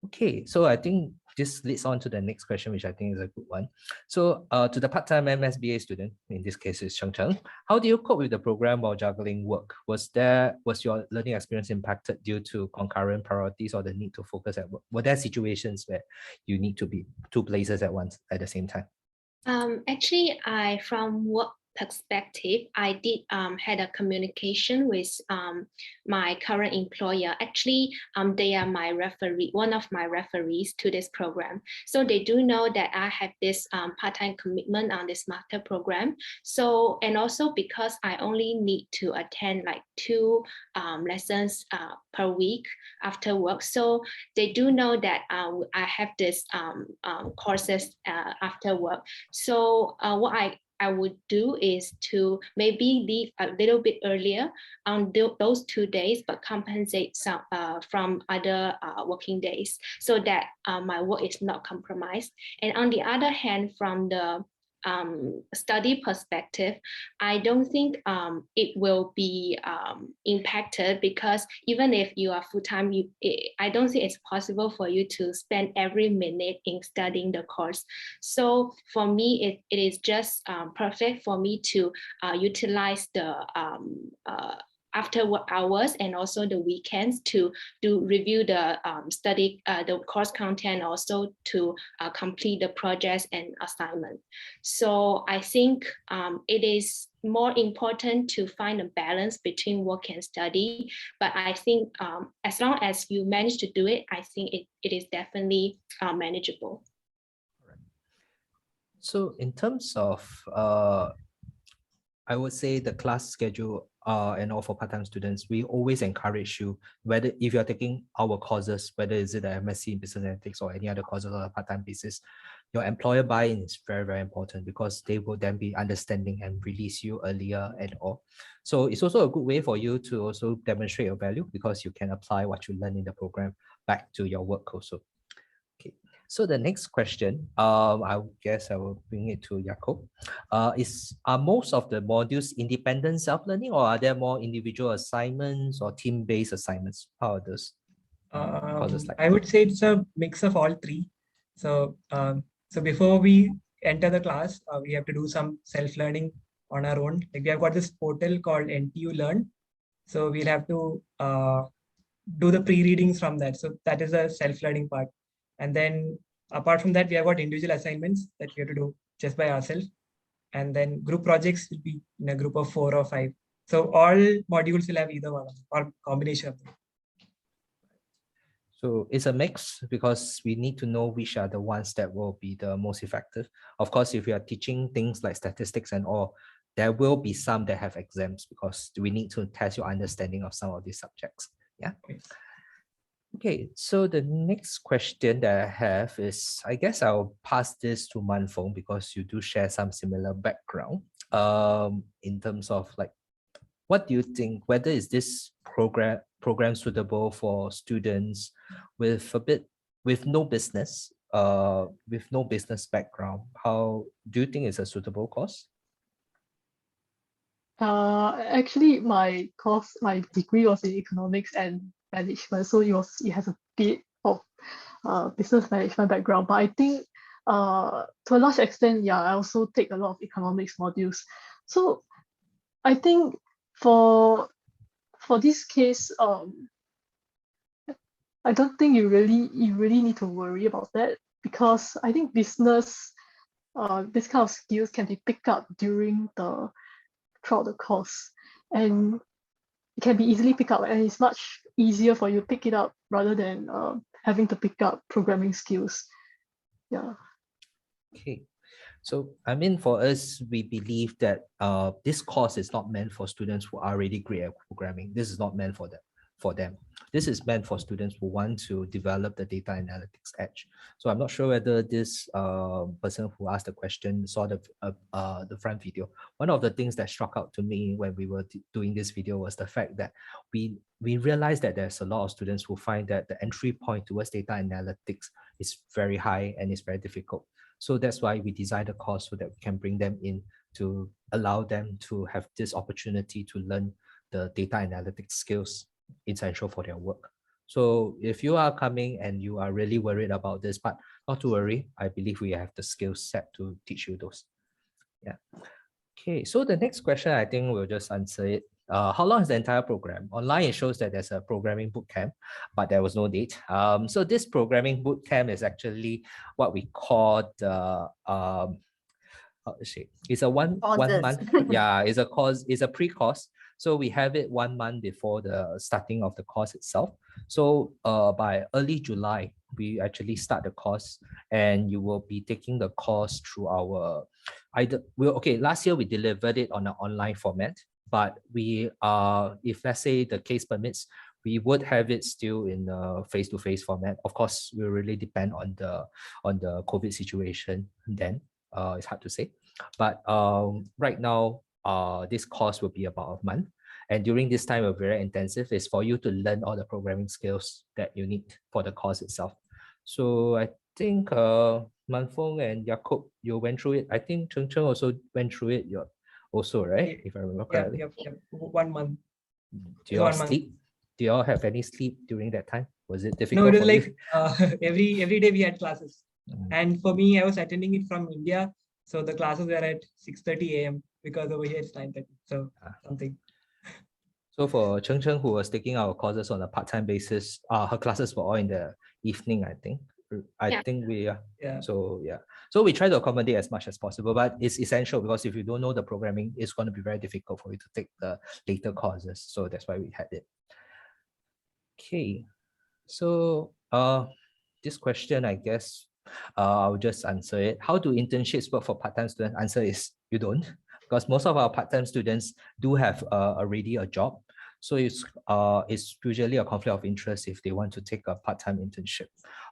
Okay, so I think this leads on to the next question, which I think is a good one. So to the part-time MSBA student, in this case is Chen, how do you cope with the program while juggling work? Was your learning experience impacted due to concurrent priorities or the need to focus at work? Were there situations where you need to be 2 places at once at the same time? Actually, from work perspective, I did had a communication with my current employer. Actually, they are my referee, one of my referees to this program. So they do know that I have this part-time commitment on this master program. So, and also because I only need to attend like 2 lessons per week after work. So they do know that I have this courses after work. So what I would do is to maybe leave a little bit earlier on those 2 days, but compensate some from other working days so that my work is not compromised. And on the other hand, from the study perspective, I don't think it will be impacted, because even if you are full-time, I don't think it's possible for you to spend every minute in studying the course. So for me, it is just perfect for me to utilize the after work hours and also the weekends to review the the course content, also to complete the projects and assignment. So I think it is more important to find a balance between work and study. But I think as long as you manage to do it, I think it is definitely manageable. So in terms of I would say the class schedule and all for part-time students, we always encourage you, whether if you're taking our courses, whether is it the MSc Business Analytics or any other courses on a part-time basis, your employer buy-in is very, very important, because they will then be understanding and release you earlier and all. So it's also a good way for you to also demonstrate your value, because you can apply what you learn in the program back to your work also. Okay. So the next question, I guess I will bring it to Jakob. Are most of the modules independent self-learning, or are there more individual assignments or team-based assignments? How are those courses like? I would say it's a mix of all three. So, so before we enter the class, we have to do some self-learning on our own. Like we have got this portal called NTU Learn. So we'll have to do the pre-readings from that. So that is a self-learning part. And then apart from that, we have got individual assignments that we have to do just by ourselves. And then group projects will be in a group of 4 or 5. So all modules will have either one or combination of them. So it's a mix, because we need to know which are the ones that will be the most effective. Of course, if you are teaching things like statistics and all, there will be some that have exams, because we need to test your understanding of some of these subjects. Yeah. Okay, so the next question that I have is, I guess I'll pass this to Manfong, because you do share some similar background in terms of like, what do you think, whether is this program suitable for students with no business background? How do you think it's a suitable course? Actually, my degree was in economics and management, so it has a bit of business management background. But I think to a large extent, yeah, I also take a lot of economics modules. So I think for this case, I don't think you really need to worry about that, because I think business, this kind of skills can be picked up throughout the course, and it can be easily picked up, and it's much easier for you to pick it up rather than having to pick up programming skills. Yeah. Okay. So, I mean, for us, we believe that this course is not meant for students who are already great at programming. This is not meant for them. This is meant for students who want to develop the data analytics edge. So I'm not sure whether this person who asked the question saw the front video. One of the things that struck out to me when we were doing this video was the fact that we realized that there's a lot of students who find that the entry point towards data analytics is very high and it's very difficult. So that's why we designed a course so that we can bring them in to allow them to have this opportunity to learn the data analytics skills essential for their work. So if you are coming and you are really worried about this, but not to worry, I believe we have the skill set to teach you those. Yeah. Okay, so the next question, I think we'll just answer it. How long is the entire program? Online, it shows that there's a programming bootcamp, but there was no date. So this programming bootcamp is actually what we call the it's a one month. Yeah, it's a course. It's a pre-course. So we have it 1 month before the starting of the course itself. So by early July, we actually start the course, and you will be taking the course through our last year we delivered it on an online format, but we if let's say the case permits, we would have it still in a face-to-face format. Of course, will really depend on the COVID situation then. It's hard to say, but right now this course will be about a month, and during this time we're very intensive. It's for you to learn all the programming skills that you need for the course itself. So think Manfong and Jakob, you went through it. I think Chen also went through it. You also, right? If I remember correctly. Yep. 1 month. Do you all 1 month. sleep? Do you all have any sleep during that time? Was it No, difficult it was for like you? every day we had classes. And for me, I was attending it from India. So the classes were at 6:30 a.m. because over here it's 9:30. So something. So for Chen, who was taking our courses on a part-time basis, her classes were all in the evening, I think. I think we are. Yeah. So yeah. So we try to accommodate as much as possible, but it's essential because if you don't know the programming, it's going to be very difficult for you to take the later courses. So that's why we had it. Okay. So this question, I guess, I'll just answer it. How do internships work for part-time students? Answer is you don't, because most of our part-time students do have already a job. So it's usually a conflict of interest if they want to take a part-time internship.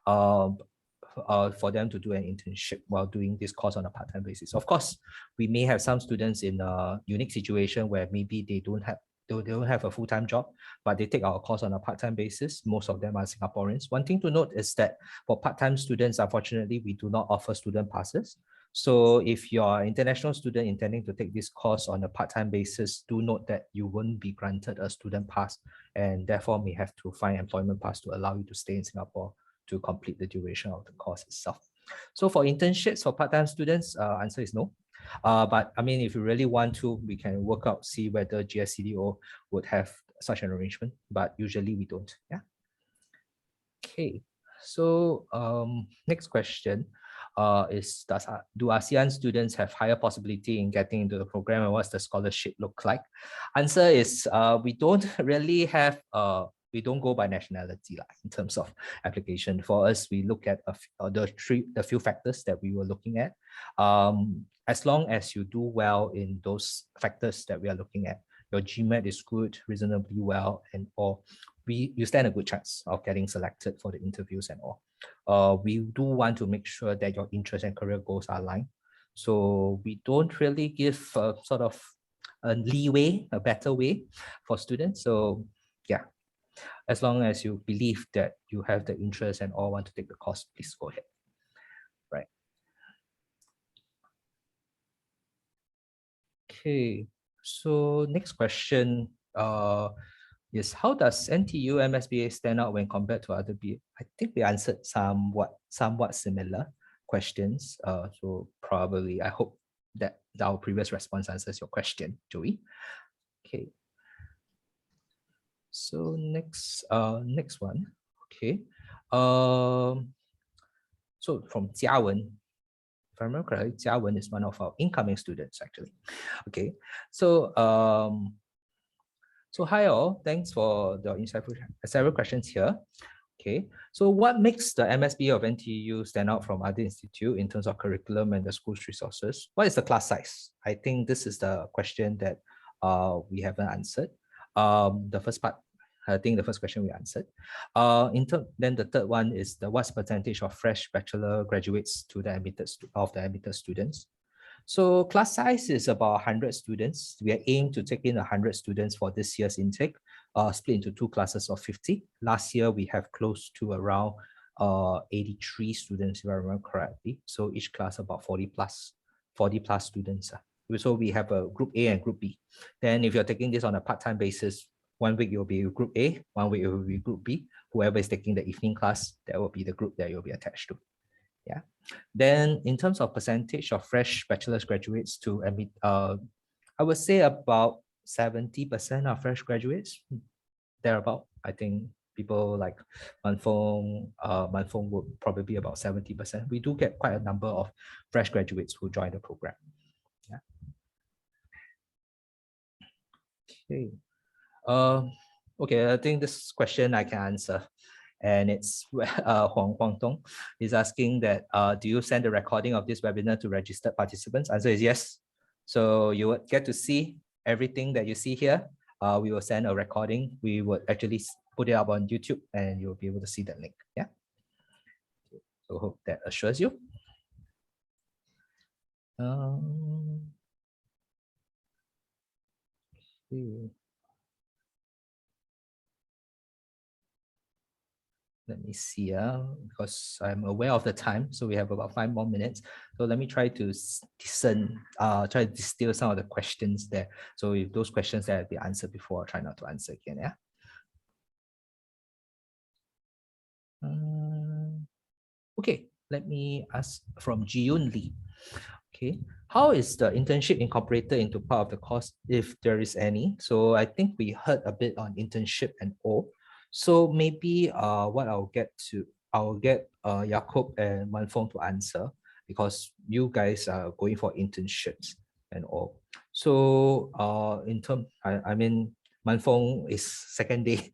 For them to do an internship while doing this course on a part-time basis. Of course, we may have some students in a unique situation where maybe they don't have a full-time job, but they take our course on a part-time basis. Most of them are Singaporeans. One thing to note is that for part-time students, unfortunately, we do not offer student passes. So if you're an international student intending to take this course on a part-time basis, do note that you won't be granted a student pass and therefore may have to find employment pass to allow you to stay in Singapore to complete the duration of the course itself. So for internships for part-time students, answer is no. But I mean, if you really want to, we can work out, see whether GSCDO would have such an arrangement, but usually we don't. Yeah. Okay. So next question is, do ASEAN students have higher possibility in getting into the program, and what's the scholarship look like? Answer is we don't really have we don't go by nationality in terms of application. For us, we look at the few factors that we were looking at. As long as you do well in those factors that we are looking at, your GMAT is good, reasonably well, and you stand a good chance of getting selected for the interviews and all. We do want to make sure that your interest and career goals are aligned. So we don't really give sort of a leeway, a better way for students. So yeah, as long as you believe that you have the interest and all want to take the course, please go ahead. Right. Okay, so next question is, how does NTU MSBA stand out when compared to other BA? I think we answered somewhat similar questions. So probably, I hope that our previous response answers your question, Joey. Okay. So next one. Okay. So from Jiawen, if I remember correctly, Jiawen is one of our incoming students actually. Okay. So so hi all, thanks for the insightful several questions here. Okay, so what makes the MSBA of NTU stand out from other institutes in terms of curriculum and the school's resources? What is the class size? I think this is the question that we haven't answered. The first part, I think the first question we answered. Then the third one is what's percentage of fresh bachelor graduates to the admitted students? So class size is about 100 students. We are aiming to take in 100 students for this year's intake, split into two classes of 50. Last year, we have close to around 83 students, if I remember correctly. So each class about 40 plus students. So we have a group A and group B. Then if you're taking this on a part-time basis, 1 week you'll be group A, 1 week it will be group B. Whoever is taking the evening class, that will be the group that you'll be attached to. Yeah. Then in terms of percentage of fresh bachelor's graduates to admit, I would say about 70% of fresh graduates, thereabout. I think people like Manfong would probably be about 70%. We do get quite a number of fresh graduates who join the program. Yeah. Okay. Okay, I think this question I can answer. And it's Huang Tong is asking that, do you send the recording of this webinar to registered participants? Answer is yes. So you would get to see everything that you see here. We will send a recording. We would actually put it up on YouTube and you'll be able to see that link. Yeah. So hope that assures you. Okay. let me see, because I'm aware of the time, so we have about 5 more minutes. So let me try to try to distill some of the questions there. So if those questions that have been answered before, I'll try not to answer again, yeah? Okay, let me ask from Jiyun Lee. Okay, how is the internship incorporated into part of the course, if there is any? So I think we heard a bit on internship and all. So maybe what I'll get Jakob and Manfong to answer, because you guys are going for internships and all. So I mean, Manfong is second day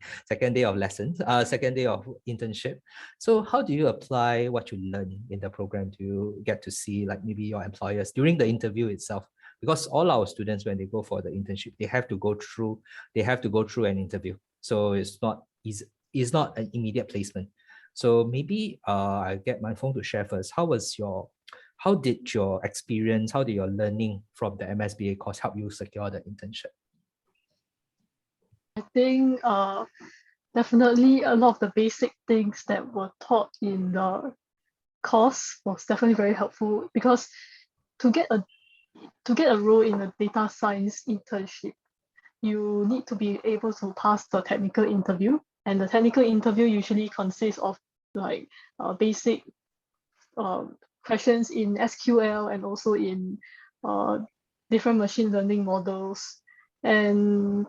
of lessons, second day of internship. So how do you apply what you learn in the program? Do you get to see like maybe your employers during the interview itself? Because all our students, when they go for the internship, they have to go through an interview. So it's not easy, it's not an immediate placement. So maybe I get my phone to share first. How did your experience, how did your learning from the MSBA course help you secure the internship? I think definitely a lot of the basic things that were taught in the course was definitely very helpful, because to get a role in a data science internship, you need to be able to pass the technical interview, and the technical interview usually consists of like basic questions in SQL and also in different machine learning models. And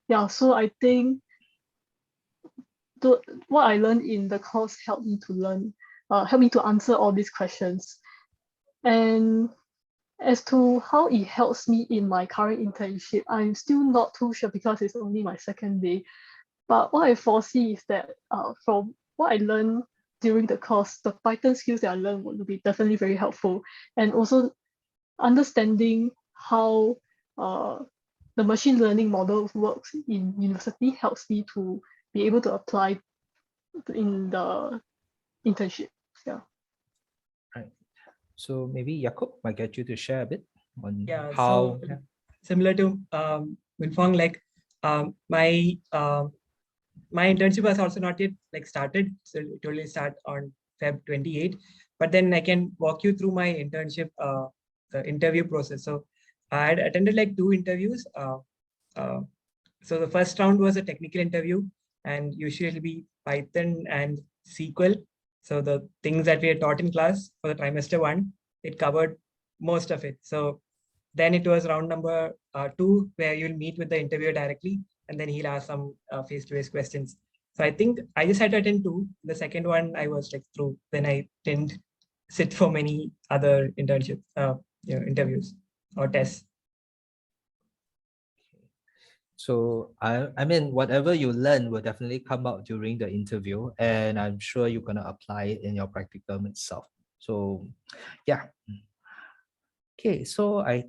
yeah, so I think what I learned in the course helped me to answer all these questions. And as to how it helps me in my current internship, I'm still not too sure because it's only my second day. But what I foresee is that from what I learned during the course, the Python skills that I learned would be definitely very helpful. And also understanding how the machine learning model works in university helps me to be able to apply in the internship. Yeah. Right. So maybe Jakob might get you to share a bit on how. So similar to Minfong, like my internship was also not yet like started, so it only start on Feb 28. But then I can walk you through my internship, the interview process. So I had attended like 2 interviews. So the first round was a technical interview, and usually it'll be Python and SQL. So the things that we had taught in class for the trimester 1, it covered most of it. So then it was round number 2, where you'll meet with the interviewer directly, and then he'll ask some face-to-face questions. So I think I just had to attend 2. The second one I was like through. Then I didn't sit for many other internships, interviews or tests. So I mean, whatever you learn will definitely come out during the interview, and I'm sure you're gonna apply it in your practicum itself. So yeah. Okay, so I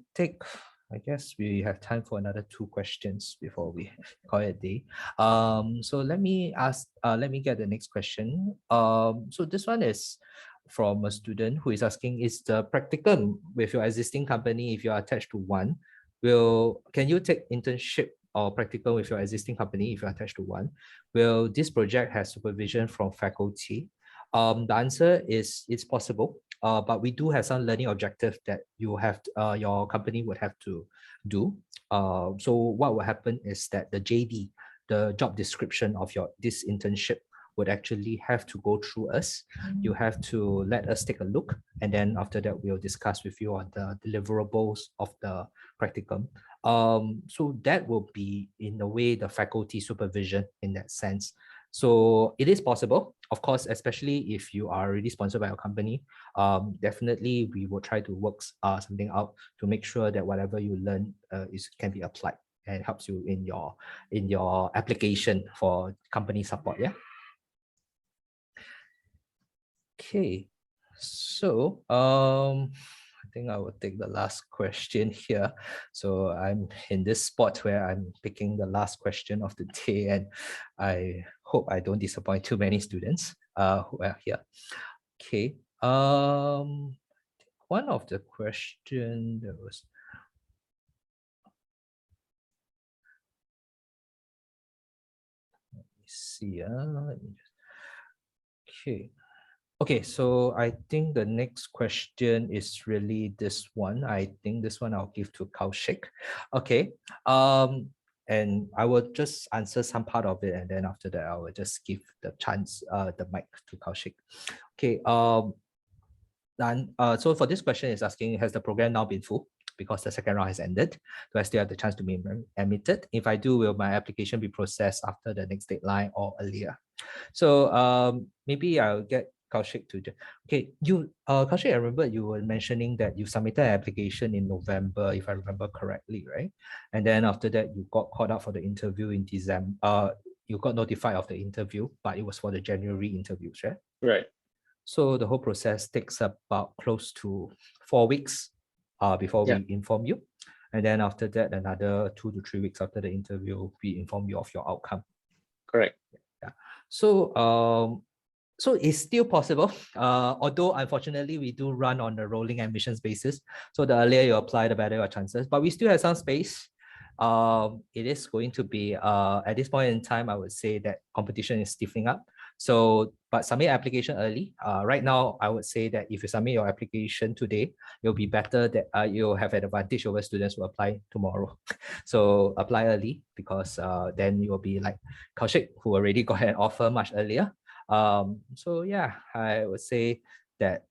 guess we have time for another 2 questions before we call it a day. So let me get the next question. So this one is from a student who is asking, is the practicum with your existing company, if you are attached to one, can you take internship or practicum with your existing company if you're attached to one? Will this project have supervision from faculty? The answer is it's possible, but we do have some learning objectives that your company would have to do. So what will happen is that the JD, the job description of this internship, would actually have to go through us. You have to let us take a look, and then after that we'll discuss with you on the deliverables of the practicum. So that will be in a way the faculty supervision in that sense. So it is possible, of course, especially if you are already sponsored by your company. Definitely we will try to work something out to make sure that whatever you learn can be applied and helps you in your application for company support. Yeah. Okay, so I think I will take the last question here. So I'm in this spot where I'm picking the last question of the day, and I hope I don't disappoint too many students who are here. Okay, one of the questions that was, let me see. see. Let me just... Okay. Okay, so I think the next question is really this one. I think this one I'll give to Kaushik. Okay. And I will just answer some part of it, and then after that I will just give the chance, the mic to Kaushik. Okay. So for this question is asking, has the program now been full because the second round has ended? Do I still have the chance to be admitted? If I do, will my application be processed after the next deadline or earlier? So maybe I'll get Kaushik to... Okay, Kaushik, I remember you were mentioning that you submitted an application in November, if I remember correctly, right? And then after that, you got called up for the interview in December. You got notified of the interview, but it was for the January interviews, right? Right. So the whole process takes about close to 4 weeks before we inform you. And then after that, another 2 to 3 weeks after the interview, we inform you of your outcome. Correct. Yeah. So it's still possible, although unfortunately we do run on a rolling admissions basis. So the earlier you apply, the better your chances. But we still have some space. It is going to be, at this point in time, I would say that competition is stiffening up. So, but submit application early. Right now, I would say that if you submit your application today, it'll be better that you'll have an advantage over students who apply tomorrow. So apply early, because then you'll be like Kaushik, who already got an offer much earlier. So yeah, I would say that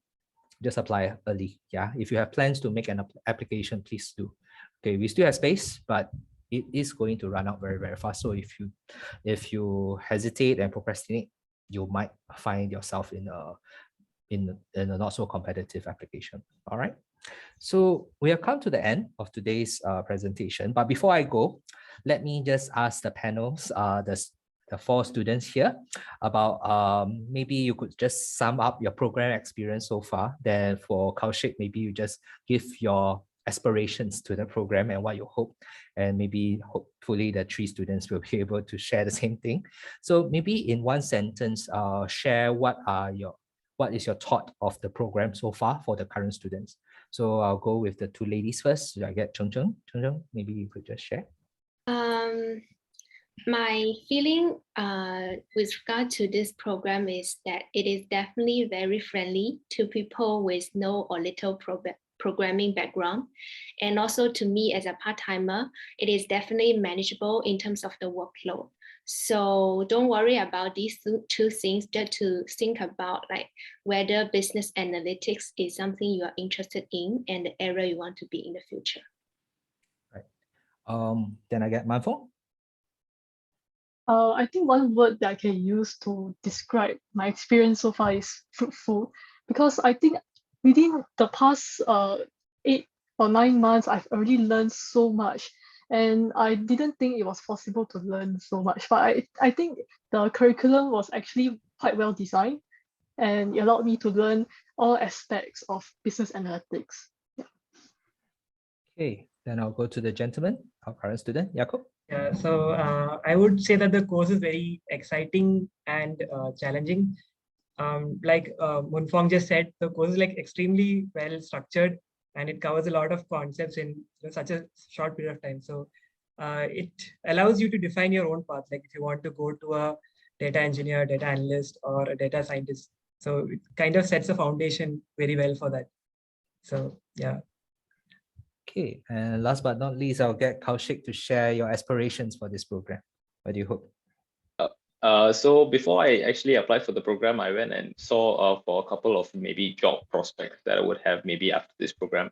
just apply early. Yeah, if you have plans to make an application, please do. Okay, we still have space, but it is going to run out very, very fast. So if you hesitate and procrastinate, you might find yourself in a not so competitive application. All right. So we have come to the end of today's presentation. But before I go, let me just ask the panels, the 4 students here, about maybe you could just sum up your program experience so far. Then for Kaushik, maybe you just give your aspirations to the program and what you hope, and maybe hopefully the 3 students will be able to share the same thing. So maybe in one sentence, share what is your thought of the program so far for the current students. So I'll go with the 2 ladies first. So I get Chen, maybe you could just share. My feeling with regard to this program is that it is definitely very friendly to people with no or little programming background. And also to me as a part-timer, it is definitely manageable in terms of the workload. So don't worry about these 2 things, just to think about like whether business analytics is something you are interested in and the area you want to be in the future. Right. Then I get Manfong. I think one word that I can use to describe my experience so far is fruitful, because I think within the past 8 or 9 months, I've already learned so much, and I didn't think it was possible to learn so much. But I think the curriculum was actually quite well designed, and it allowed me to learn all aspects of business analytics. Yeah. Okay, then I'll go to the gentleman, our current student, Jakob. Yeah, so I would say that the course is very exciting and challenging. Like Munfong just said, the course is like extremely well structured, and it covers a lot of concepts in such a short period of time. So it allows you to define your own path. Like if you want to go to a data engineer, data analyst, or a data scientist. So it kind of sets a foundation very well for that. So yeah. Okay, and last but not least, I'll get Kaushik to share your aspirations for this program. What do you hope? So before I actually applied for the program, I went and saw for a couple of maybe job prospects that I would have maybe after this program.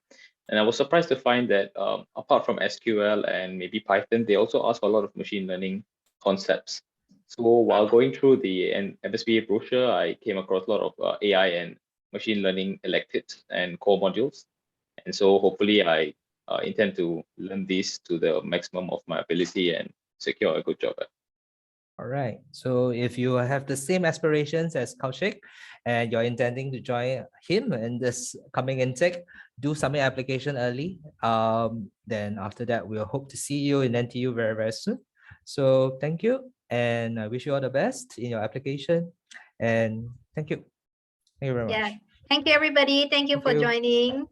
And I was surprised to find that apart from SQL and maybe Python, they also ask for a lot of machine learning concepts. So while going through the MSBA brochure, I came across a lot of AI and machine learning electives and core modules. And so hopefully I intend to learn these to the maximum of my ability and secure a good job. All right. So if you have the same aspirations as Kaushik and you're intending to join him in this coming intake, do submit application early. Then after that, we'll hope to see you in NTU very, very soon. So thank you. And I wish you all the best in your application. And thank you. Thank you very much. Yeah. Thank you, everybody. Thank you for joining.